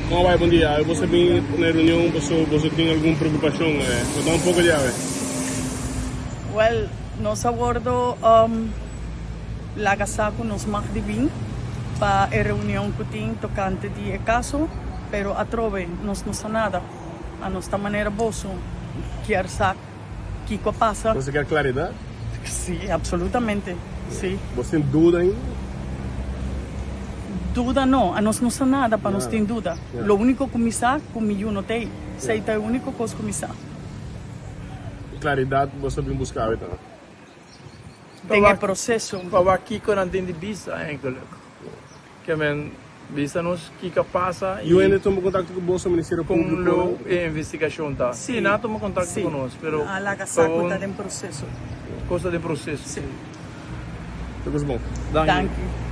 Como vai, bom dia. Você vem na reunião, você tem alguma preocupação? Nos dá um pouco de ave. Well, nós abordo lagasaco nos magdibin para a reunião que tem tocante de caso, pero a trove nós não sa nada. A nossa maneira bosso quer saber o que passa. Você quer claridade? Sim, absolutamente. Sim. Você tem dúvida ainda? Dúvida não, a nós não sa nada para nós ter dúvida. Yeah. O único que me sa, comigo não tem. Sei é o único coisa que me sa. Claridade você vem buscar então. Tem o processo. Para aqui quando não tem de visa, eigenlijk. Que men visa nos que passa E eu ainda tomo contato com o Bolsa Ministério com Público. a investigação tá. Sim, não tomo contato conosco, pero A lagasaco está em processo. coisa de processo. Sim. Tudo bom. Danke. Danke.